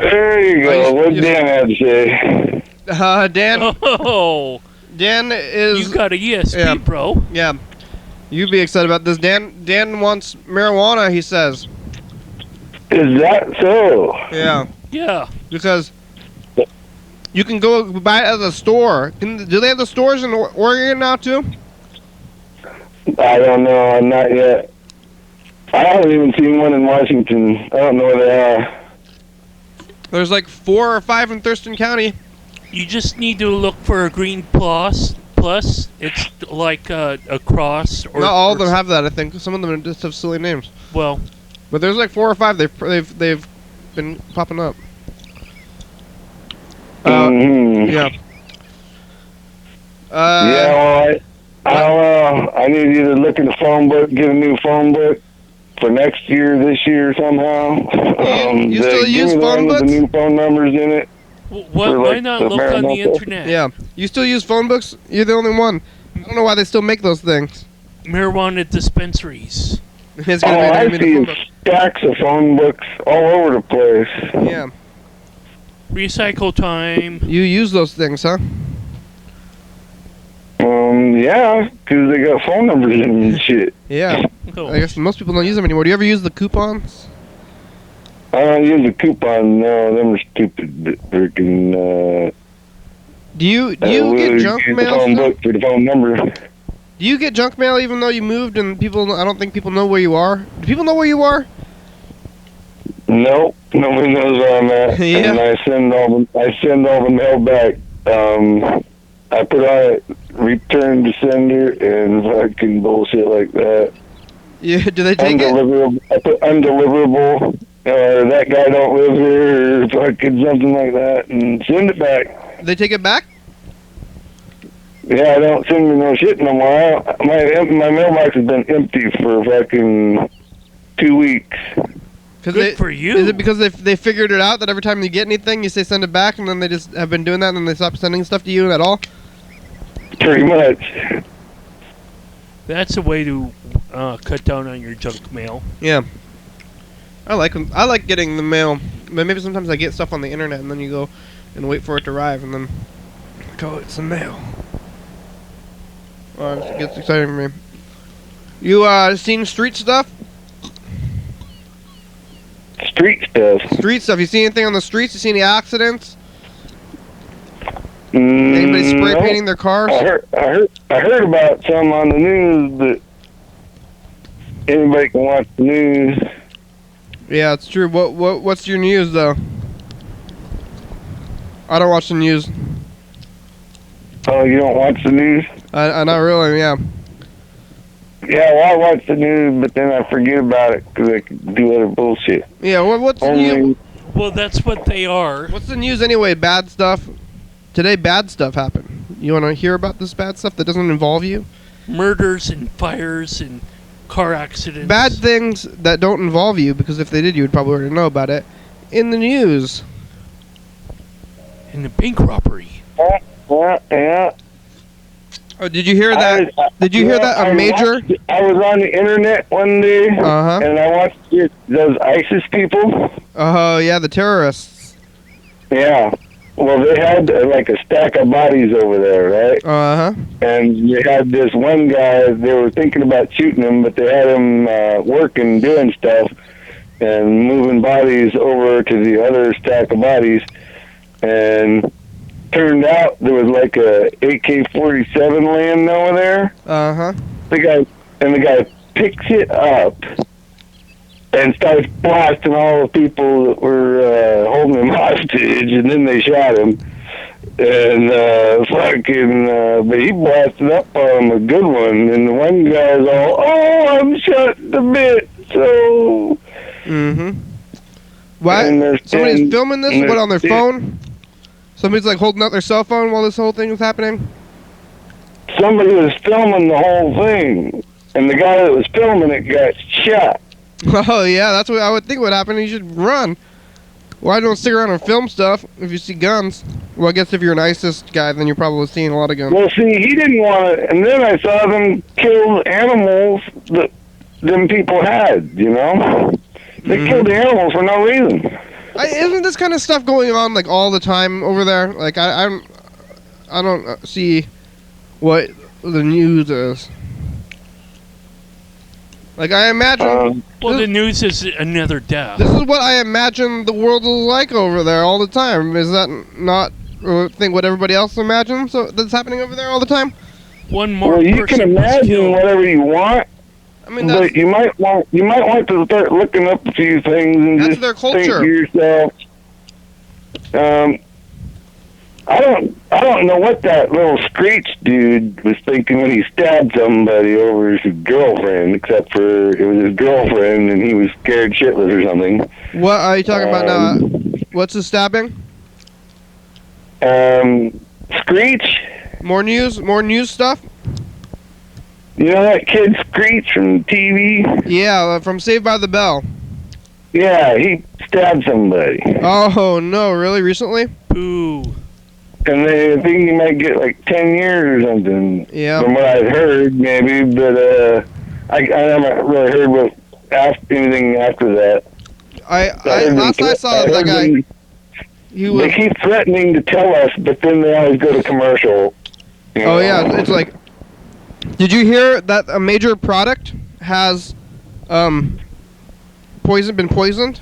There you Oh, go. you- What you- Dan had to say? Dan. Oh, Dan is. you got a ESP, Yeah. bro. Yeah. You'd be excited about this. Dan wants marijuana. He says. Is that so? Yeah. Yeah. Because you can go buy it at the store. Do they have the stores in Oregon now too? I don't know. Not yet. I haven't even seen one in Washington. I don't know where they are. There's like 4 or 5 in Thurston County. You just need to look for a green plus. It's like a cross. Or Not all of or them have that. I think some of them just have silly names. Well, But there's like 4 or 5. They've been popping up. Mm-hmm. Yeah. Yeah, well, I need you to look in the phone book, get a new phone book for next year, this year somehow. You still use give me the phone one with books? the new phone numbers in it. why like not the look on the marijuana. internet? Yeah. You still use phone books? You're the only one. I don't know why they still make those things. Marijuana dispensaries. It's Oh, gonna be I the phone see book. stacks of phone books all over the place. Yeah. Recycle time. You use those things, huh? Yeah, because they got phone numbers in them and shit. Yeah. Oh, I guess most people don't use them anymore. Do you ever use the coupons? I don't use a coupon. No, them are stupid freaking. Do you get junk use the mail? phone still? book for the phone number. Do you get junk mail even though you moved and people? I don't think people know where you are. Do people know where you are? Nope, nobody knows where I'm at. Yeah. And I send all the mail back. I put on it, return to sender, and fucking bullshit like that. Yeah. Do they take it? Undeliverable. I put undeliverable. Or that guy don't live here, or fucking something like that, and send it back. They take it back? Yeah, I don't send me no shit no more. My mailbox has been empty for fucking 2 weeks. Good for you. Is it because they figured it out that every time you get anything, you say send it back, and then they just have been doing that, and then they stop sending stuff to you at all? Pretty much. That's a way to cut down on your junk mail. Yeah. I like getting the mail, but maybe sometimes I get stuff on the internet, and then you go and wait for it to arrive, and then go, it's the mail. Oh, it gets exciting for me. You seen street stuff? Street stuff. Street stuff. You see anything on the streets? You see any accidents? Anybody spray painting their cars? I heard about some on the news, but anybody can watch the news. Yeah, it's true. What's your news though? I don't watch the news. Oh, you don't watch the news? I not really. Yeah. Yeah, well, I watch the news, but then I forget about it because I can do other bullshit. Yeah. What's the news? Well, that's what they are. What's the news anyway? Bad stuff. Today, bad stuff happened. You want to hear about this bad stuff that doesn't involve you? Murders and fires and car accidents. Bad things that don't involve you, because if they did, you would probably already know about it. In the news. In the bank robbery. Yeah. Oh, did you hear that? Did you hear that? I was on the internet one day, and I watched those ISIS people. Oh, yeah, the terrorists. Yeah. Well, they had like a stack of bodies over there, right? And you had this one guy, they were thinking about shooting him, but they had him working, doing stuff, and moving bodies over to the other stack of bodies. And turned out there was like a AK-47 laying over there. The guy picks it up and starts blasting all the people that were holding him hostage, and then they shot him. And but he blasted up on him a good one, and the one guy's all, "Oh, I'm shot to bits." So. What? Somebody's filming this? What, on their phone? Somebody's like holding out their cell phone while this whole thing was happening? Somebody was filming the whole thing, and the guy that was filming it got shot. Oh, yeah, that's what I would think would happen. You should run. Why don't stick around and film stuff if you see guns? Well, I guess if you're an ISIS guy, then you're probably seeing a lot of guns. Well, see, he didn't want it, and then I saw them kill animals that them people had, you know? They killed the animals for no reason. Isn't this kind of stuff going on like all the time over there? Like I don't see what the news is. Like I imagine. Well, the news is another death. This is what I imagine the world is like over there all the time. Is that not what everybody else imagines that's happening over there all the time? One more. Well, you can imagine whatever you want. I mean, but you might want to start looking up a few things and just their culture. think to yourself. I don't know what that little Screech dude was thinking when he stabbed somebody over his girlfriend, except for it was his girlfriend and he was scared shitless or something. What are you talking about now? What's the stabbing? Screech. More news stuff. You know that kid Screech from TV? Yeah, from Saved by the Bell. Yeah, he stabbed somebody. Oh, no, really? Recently? Boo. And they think he might get like 10 years or something. Yeah. From what I've heard, maybe, but I haven't really heard anything after that. Last I saw that guy, they keep threatening to tell us, but then they always go to commercial. Oh, yeah, it's like... Did you hear that a major product has been poisoned?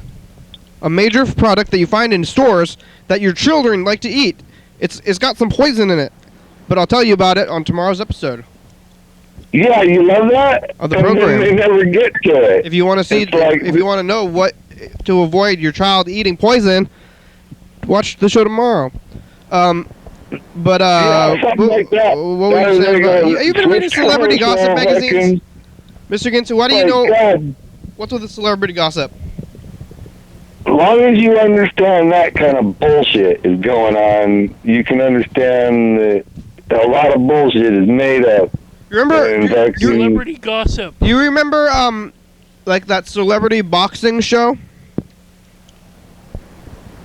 A major product that you find in stores that your children like to eat. It's got some poison in it. But I'll tell you about it on tomorrow's episode. Yeah, you love that? Of the program. They never get to it. If you want to see, if you want to know what to avoid your child eating poison, watch the show tomorrow. But something like that. What were you saying about? You've been reading celebrity gossip magazines, Mr. Ginsu. Why do you know? God. What's with the celebrity gossip? As long as you understand that kind of bullshit is going on, you can understand that a lot of bullshit is made up. Remember celebrity gossip? You remember like that celebrity boxing show?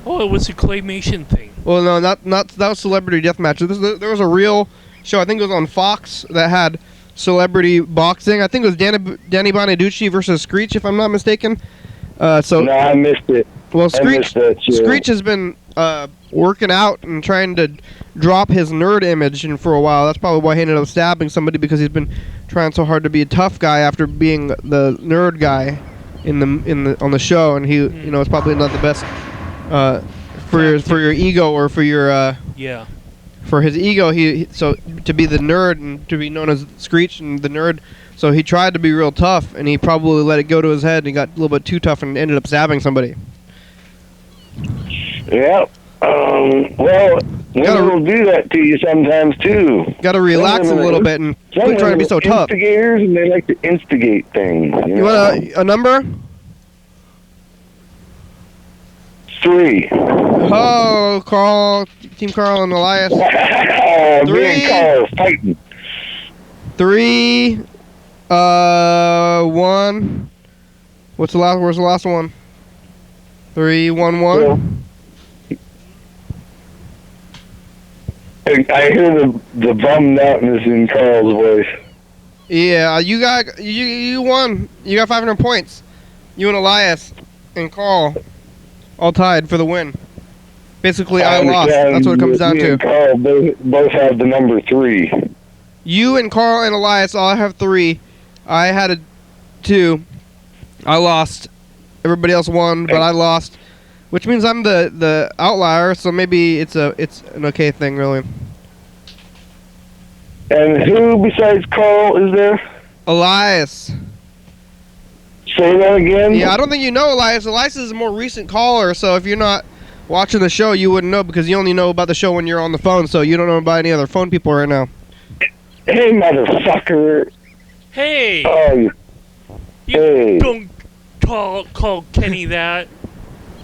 Oh, it was a claymation thing. Well, no, that was Celebrity Deathmatch. There was a real show. I think it was on Fox that had celebrity boxing. I think it was Danny Bonaducci versus Screech, if I'm not mistaken. No, I missed it. Well, Screech has been working out and trying to drop his nerd image in for a while. That's probably why he ended up stabbing somebody, because he's been trying so hard to be a tough guy after being the nerd guy on the show, and he it's probably not the best for your ego or for your for his ego. So to be the nerd and to be known as Screech and the nerd, so he tried to be real tough, and he probably let it go to his head, and he got a little bit too tough and ended up stabbing somebody. Yeah. Well, women will do that to you sometimes too. Got to relax a little bit and quit trying to be so tough. Instigators, and they like to instigate things. You want a number? 3. Oh, Carl, Team Carl and Elias. 3. Me and Carl are fighting. 3, 1. Where's the last one? 3, 1, 1. I hear the bummed outness in Carl's voice. Yeah, you won. You got 500 points. You and Elias and Carl all tied for the win. Basically, I lost. That's what it comes down to. And Carl both have the number 3. You and Carl and Elias all have 3. I had a 2. I lost. Everybody else won, but I lost. Which means I'm the outlier, so maybe it's an okay thing, really. And who besides Carl is there? Elias. Say that again? Yeah, I don't think you know Elias. Elias is a more recent caller, so if you're not watching the show, you wouldn't know, because you only know about the show when you're on the phone, so you don't know about any other phone people right now. Hey, motherfucker. Hey! Oh, you don't call Kenny that.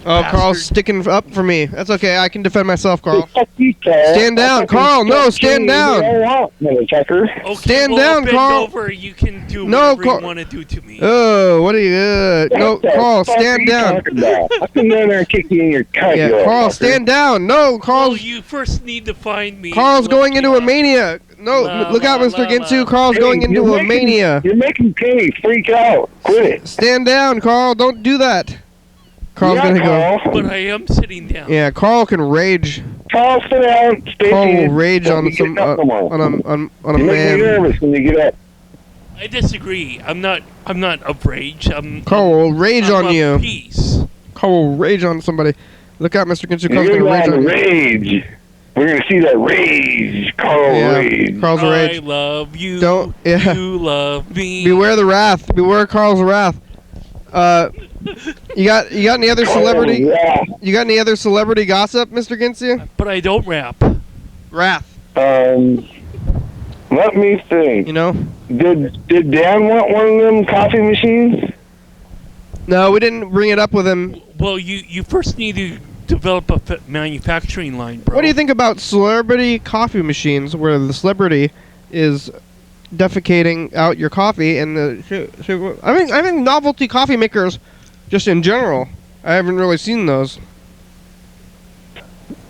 Oh, Bastard. Carl's sticking up for me. That's okay. I can defend myself, Carl. Stand Stand down, Carl. No, stand down. Okay, Stand well, down, bend Carl. over. You can do No, whatever you want to do to me. Oh, what are you? No, Carl, stand down. I can go there and kick you in your cunt. Yeah, Carl, stand down. No, Carl. Well, you first need to find me. Carl's going into a mania. No, look out, Mr. Ginsu. Carl's going into a mania. You're making Kenny freak out. Quit it. Stand down, Carl. Don't do that. Carl's gonna go. But I am sitting down. Yeah, Carl can rage. Carl, sit down. Stay Carl will seated. rage Don't on be some getting up no more. on a You make me man. nervous when you get up. I disagree. I'm not of rage. Carl will rage on of you. Peace. Carl will rage on somebody. Look out, Mr. Ginsu. Carl's You're gonna rage gonna on you. rage. We're gonna see that rage. Carl rage. Carl's a rage. I love you. Don't. Yeah. You love me. Beware the wrath. Beware Carl's wrath. You got any other celebrity? You got any other celebrity gossip, Mr. Ginsu? But I don't rap. Wrath. Let me think. You know? Did Dan want one of them coffee machines? No, we didn't bring it up with him. Well, you first need to develop a manufacturing line, bro. What do you think about celebrity coffee machines, where the celebrity is defecating out your coffee, and I think novelty coffee makers, just in general, I haven't really seen those.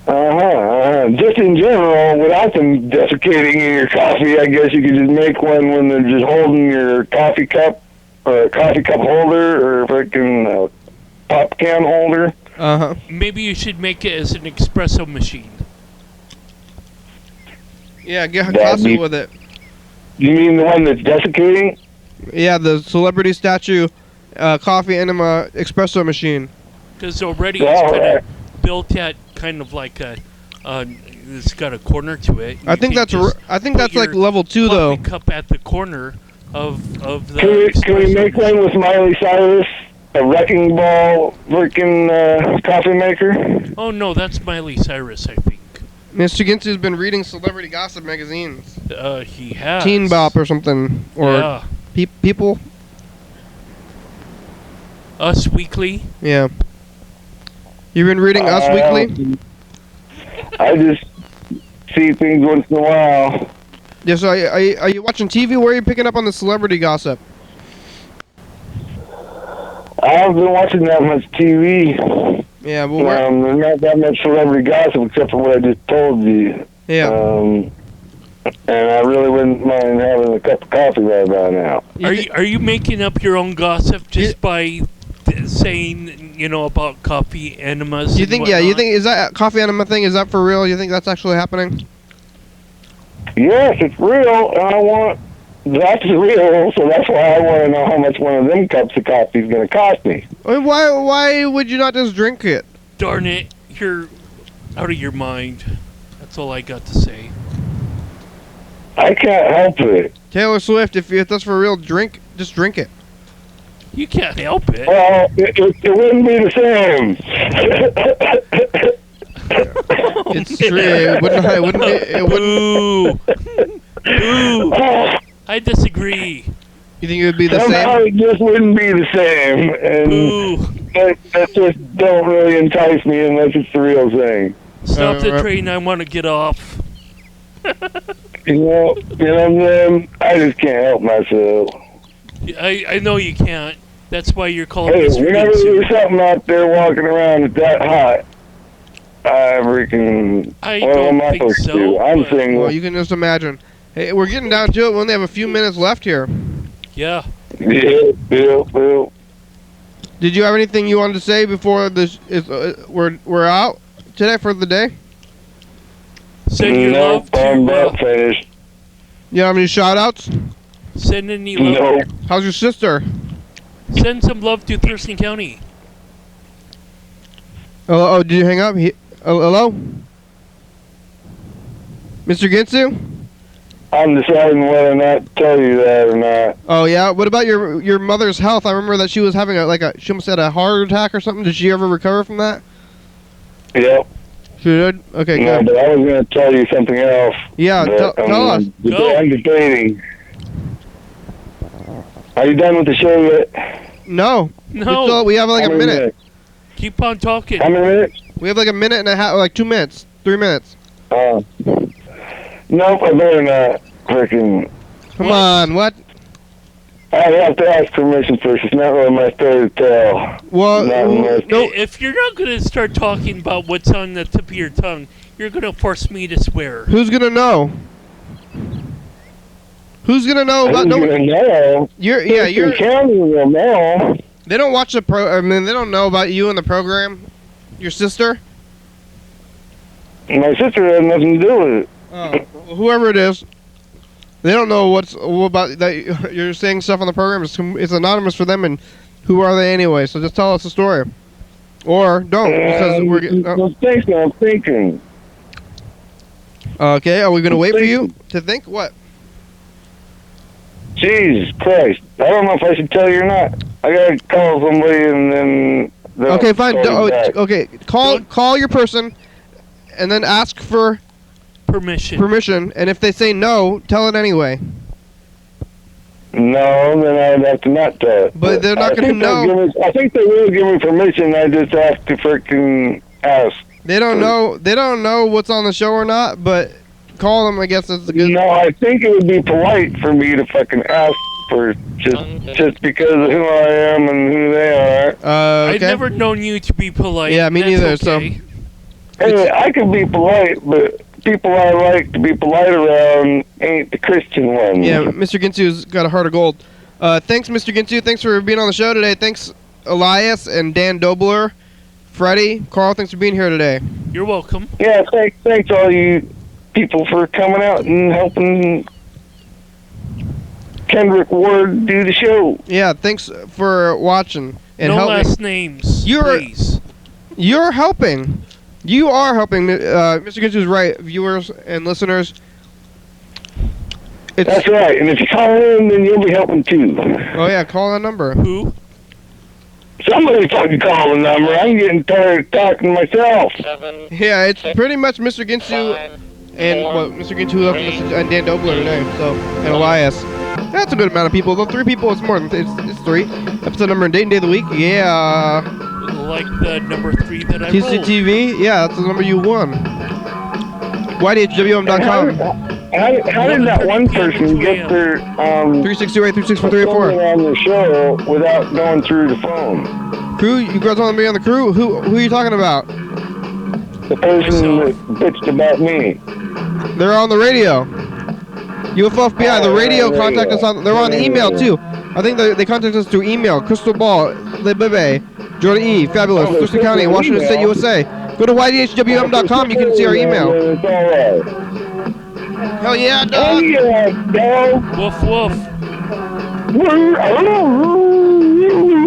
Just in general, without them defecating in your coffee, I guess you could just make one when they're just holding your coffee cup, or a coffee cup holder, or a freaking pop can holder. Maybe you should make it as an espresso machine. Yeah, get Hakasu with it. You mean the one that's desiccating? Yeah, the celebrity statue coffee enema espresso machine. Because already it's kind of built at kind of like a, it's got a corner to it. I think that's like level 2 though. Cup at the corner of the. Can we make one with Miley Cyrus, a wrecking ball freaking coffee maker? Oh no, that's Miley Cyrus, I think. Mr. Ginsu's been reading celebrity gossip magazines. He has. Teen Bop or something, or yeah. People. Us Weekly. Yeah. You've been reading Us Weekly? I just see things once in a while. Yeah, so are you watching TV? Where are you picking up on the celebrity gossip? I haven't been watching that much TV. Yeah, well, there's not that much celebrity gossip except for what I just told you. Yeah. And I really wouldn't mind having a cup of coffee right about now. Are you making up your own gossip just by saying, about coffee enemas? You think? Yeah, you think is that coffee enema thing? Is that for real? You think that's actually happening? Yes, it's real, and I want that's real, so that's why I want to know how much one of them cups of coffee is going to cost me. Why would you not just drink it? Darn it, you're out of your mind. That's all I got to say. I can't help it. Taylor Swift, if that's for real, just drink it. You can't help it. Well, it wouldn't be the same. It's true. It wouldn't. Boo! I disagree. You think it would be the Somehow same? it just wouldn't be the same, and that just don't really entice me unless it's the real thing. Stop the train, I want to get off. You know what I'm saying? I just can't help myself. I know you can't. That's why you're calling Hey, Mr. whenever Ginsu. there's something out there walking around that's that hot, I freaking... I what don't am I think supposed so, to do? I'm but- single. Well, you can just imagine. Hey, we're getting down to it. We only have a few minutes left here. Yeah. Yeah. Did you have anything you wanted to say before this we're out today for the day? Send your love to... I'm about finished. You have any shout-outs? Send any love. No. How's your sister? Send some love to Thurston County. Oh, did you hang up? Hello? Mr. Ginsu? I'm deciding whether or not to tell you that or not. Oh, yeah? What about your mother's health? I remember that she was having she almost had a heart attack or something. Did she ever recover from that? Yep. She did? Okay, No, good. but I was going to tell you something else. Yeah, but tell us. I'm debating. Are you done with the show yet? No. No. We have like How a many minute. minutes? Keep on talking. How many minutes? We have like a minute and a half, like 2 minutes, 3 minutes. Nope, I better not. Freaking. Come on, what? I have to ask permission first. It's not really my story to tell. Well, If you're not going to start talking about what's on the tip of your tongue, you're going to force me to swear. Who's gonna know? Who's gonna know about? Who's gonna know? You're. County will know. They don't watch the I mean, they don't know about you in the program. Your sister. My sister has nothing to do with it. Oh, whoever it is, they don't know what about that. You're saying stuff on the program. It's anonymous for them, and who are they anyway? So just tell us the story, or don't because we're getting. I'm thinking. Okay, are we gonna wait for you to think what? Jesus Christ! I don't know if I should tell you or not. I gotta call somebody and then. Okay, fine. Okay, call your person, and then ask for permission. And if they say no, tell it anyway. No, then I'd have to not tell it. But they're not gonna know. I think they will give me permission. I just have to freaking ask. They don't know. They don't know what's on the show or not. But call them. I guess that's the good. No, I think it would be polite for me to fucking ask for just because of who I am and who they are. Okay. I've never known you to be polite. Yeah, me neither. Okay. Hey, I can be polite, but people I like to be polite around ain't the Christian ones. Yeah, Mr. Ginsu's got a heart of gold. Thanks, Mr. Ginsu. Thanks for being on the show today. Thanks, Elias and Dan Dobler, Freddie, Carl. Thanks for being here today. You're welcome. Yeah, thanks all you people for coming out and helping Kendrick Ward do the show. Yeah, thanks for watching and no helping. last names, please. You're helping. You are helping. Mr. Ginsu's right, viewers and listeners. That's right, and if you call in, then you'll be helping too. Oh yeah, call that number. Who? Somebody fucking call the number. I'm getting tired of talking myself. Yeah, it's pretty much Mr. Ginsu and Mr. Ginsu left a message and Dan Dobler today, so and Elias. That's a good amount of people. Though 3 people, it's more than it's 3. Episode number and date and day of the week. Yeah. Like the number 3 that I rolled. TCTV. Yeah, that's the number you won. YDHWM.com. How did that one person get their 3628 364384 on the show without going through the phone? Crew, you guys want to be on the crew? Who are you talking about? The person that bitched about me. They're on the radio. UFO FBI, the radio contact us on. They're on the email too. I think they contact us through email. Crystal Ball, Libebe, Jordan E, Fabulous, Thurston County, Washington State, USA. Go to YDHWM.com. You can see our email. It's all right. Hell yeah, Oh dog! yeah, dog. Woof woof. Woo, oh,